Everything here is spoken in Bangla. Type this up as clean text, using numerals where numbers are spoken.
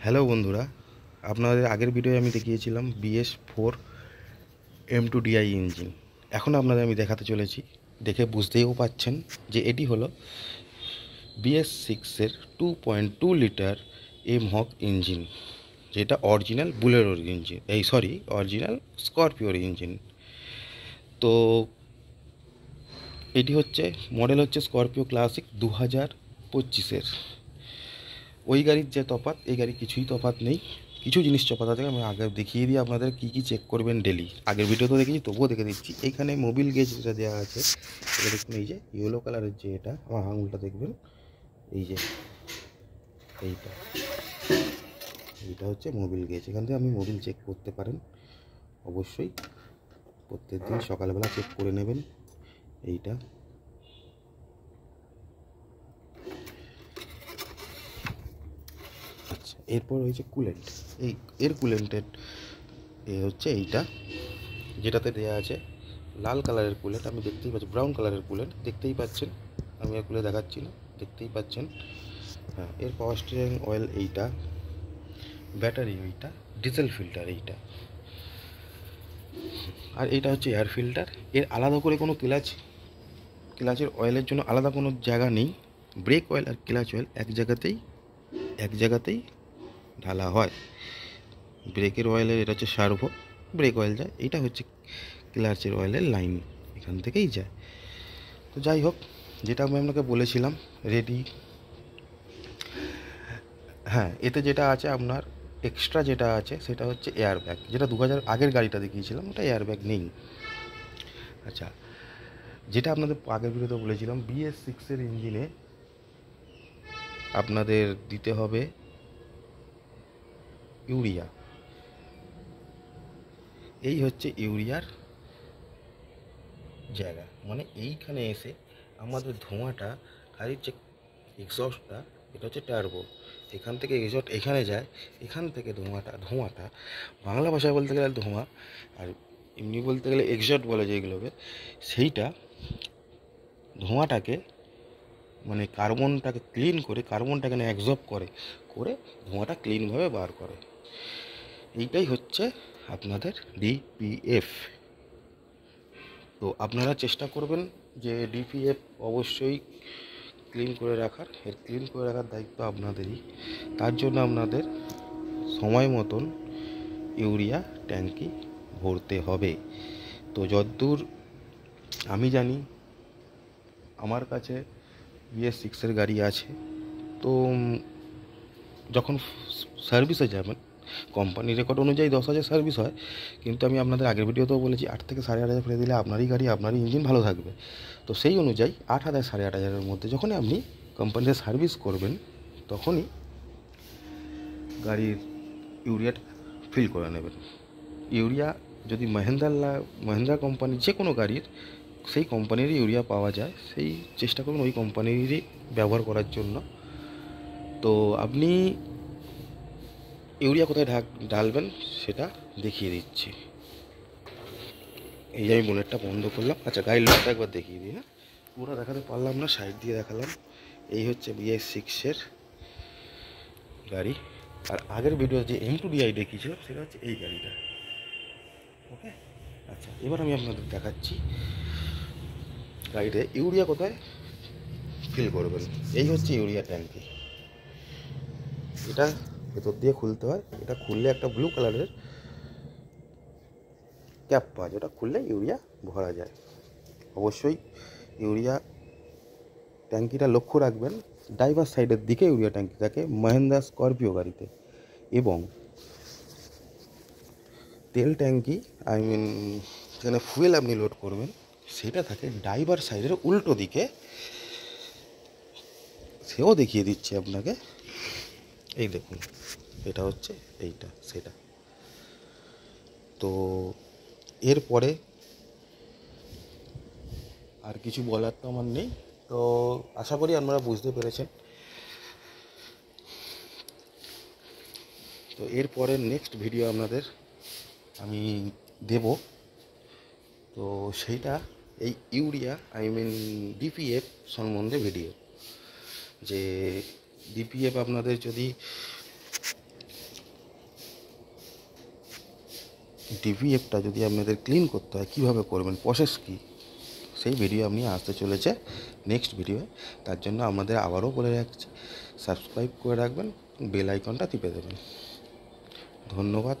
হ্যালো বন্ধুরা, আপনাদের আগের ভিডিওয়ে আমি দেখিয়েছিলাম BS4 M2DI ইঞ্জিন। এখন আপনাদের আমি দেখাতে চলেছি, দেখে বুঝতেও পাচ্ছেন যে এটি হলো BS6-এর 2.2 লিটার এমহক ইঞ্জিন, যেটা অরিজিনাল বুলেরোর ইঞ্জিন, অরিজিনাল স্করপিওর ইঞ্জিন। তো এটি হচ্ছে মডেল হচ্ছে স্করপিও ক্লাসিক 2025-এর। ওই গাড়ির যে তফাৎ, এই গাড়ি কিছুই তফাৎ নেই। কিছু জিনিস তফাৎ আছে, আমি আগে দেখিয়ে দিই আপনাদের কী কী চেক করবেন ডেলি। আগের ভিডিও তো দেখেছি, তবুও দেখে দিচ্ছি। এইখানে মোবিল গেজ যেটা দেওয়া আছে, এটা দেখুন, এই যে ইয়েলো কালারের যে এটা, আমার আঙুলটা দেখবেন, এই যে এইটা এইটা হচ্ছে মোবিল গেজ। এখান থেকে আপনি মোবিল চেক করতে পারেন। অবশ্যই প্রত্যেক দিন সকালবেলা চেক করে নেবেন এইটা। আচ্ছা, এরপর হয়েছে কুলেন্ট। এর কুলেন্টের হচ্ছে এইটা, যেটাতে দেওয়া আছে লাল কালারের কুলেন্ট। আমি দেখতেই পাচ্ছি ব্রাউন কালারের কুলেন্ট, দেখতেই পাচ্ছেন। আমি আর খুলে দেখাচ্ছি না, দেখতেই পাচ্ছেন। হ্যাঁ, এর পাওয়ার স্টিয়ারিং অয়েল এইটা, ব্যাটারি ওইটা, ডিজেল ফিল্টার এইটা, আর এইটা হচ্ছে এয়ার ফিল্টার। এর আলাদা করে কোনো ক্লাচের অয়েলের জন্য আলাদা কোনো জায়গা নেই। ব্রেক অয়েল আর ক্লাচ অয়েল এক জায়গাতেই ঢালা হয়। ব্রেকের অয়েলের এটা হচ্ছে সার্ভো, ব্রেক অয়েল যায়। এইটা হচ্ছে ক্লাচের অয়েলের লাইন, এখান থেকেই যায়। তো যাই হোক, যেটা আমি আপনাকে বলেছিলাম রেডি। হ্যাঁ, এতে যেটা আছে আপনার এক্সট্রা যেটা আছে সেটা হচ্ছে এয়ার ব্যাগ, যেটা 2000 আগের গাড়িটা দেখিয়েছিলাম ওটা এয়ার ব্যাগ নেই। আচ্ছা, যেটা আপনাদের আগের ভিডিওতে বলেছিলাম, BS6-এর ইঞ্জিনে আপনাদের দিতে হবে ইউরিয়া। এই হচ্ছে ইউরিয়ার জায়গা, মানে এইখানে এসে আমাদের ধোঁয়াটা, গাড়ির যে এক্সস্টটা, এটা হচ্ছে টার্বো, এখান থেকে এক্সস্ট এখানে যায়। এখান থেকে ধোঁয়াটা বাংলা ভাষায় বলতে গেলে ধোঁয়া, আর এমনি বলতে গেলে এক্সস্ট বলে যেগুলোকে, সেইটা ধোঁয়াটাকে, মানে কার্বনটাকে ক্লিন করে, কার্বনটাকে না অ্যাবজর্ব করে ধোঁয়াটা ক্লিনভাবে বার করে। এইটাই হচ্ছে আপনাদের DPF। তো আপনারা চেষ্টা করবেন যে DPF অবশ্যই ক্লিন করে রাখার। এর ক্লিন করে রাখার দায়িত্ব আপনাদেরই। তার জন্য আপনাদের সময় মতন ইউরিয়া ট্যাঙ্কি ভরতে হবে। তো যতদূর আমি জানি, আমার কাছে BS6-এর গাড়ি আছে। তো যখন সার্ভিসে যাবেন, কোম্পানির রেকর্ড অনুযায়ী 10,000 সার্ভিস হয়, কিন্তু আমি আপনাদের আগের ভিডিওতেও বলেছি 8 থেকে 8,500 ফেলে দিলে আপনারই গাড়ি, আপনারই ইঞ্জিন ভালো থাকবে। তো সেই অনুযায়ী 8,000 8,500-এর মধ্যে যখনই আপনি কোম্পানিতে সার্ভিস করবেন, তখনই গাড়ির ইউরিয়াটা ফিল করে নেবেন। ইউরিয়া যদি মহেন্দ্রা কোম্পানির যে কোনো গাড়ির, সেই কোম্পানিরই ইউরিয়া পাওয়া যায়, সেই চেষ্টা করুন ওই কোম্পানিরই ব্যবহার করার জন্য। তো আপনি ইউরিয়া কোথায় ঢালবেন সেটা দেখিয়ে দিচ্ছি। এই যে আমি বোনেটটা বন্ধ করলাম। আচ্ছা, গাড়ির লোকটা একবার দেখিয়ে দিই। হ্যাঁ, পুরো দেখাতে পারলাম না, সাইড দিয়ে দেখালাম। এই হচ্ছে BS6-এর গাড়ি। আর আগের ভিডিও যে M2DI দেখিয়েছিলাম সেটা হচ্ছে এই গাড়িটা। ওকে, আচ্ছা, এবার আমি আপনাদের দেখাচ্ছি গাড়িতে ইউরিয়া কোথায় ফিল করবেন। এই হচ্ছে ইউরিয়া ট্যাঙ্কি। এটা ভেতর দিয়ে খুলতে হয়। এটা খুললে একটা ব্লু কালারের ক্যাপ পাওয়া যায়, ওটা খুললে ইউরিয়া ভরা যায়। অবশ্যই ইউরিয়া ট্যাঙ্কিটা লক্ষ্য রাখবেন, ড্রাইভার সাইডের দিকে ইউরিয়া ট্যাঙ্কি থাকে মহেন্দ্রা স্করপিও গাড়িতে। এবং তেল ট্যাঙ্কি, যেখানে ফুয়েল আপনি লোড করবেন, সেটা থাকে ড্রাইভার সাইডের উল্টো দিকে। সেও দেখিয়ে দিচ্ছি আপনাকে। এই দেখুন, এটা হচ্ছে সেটা। তো এরপরে আর কিছু বলার তো আমার নেই। তো আশা করি আপনারা বুঝতে পেরেছেন। তো এরপরে নেক্সট ভিডিও আপনাদের আমি দেব। তো সেইটা এই ইউরিয়া DPF সম্বন্ধে ভিডিও। যে DPF আপনাদের যদি ডিপিএফটা যদি আপনাদের ক্লিন করতে হয় কীভাবে করবেন, প্রসেস কী, সেই ভিডিও আপনি আসতে চলেছে নেক্সট ভিডিও। তার জন্য আমাদের আবারও বলে রাখছি, সাবস্ক্রাইব করে রাখবেন, বেল আইকনটা টিপে দেবেন। ধন্যবাদ।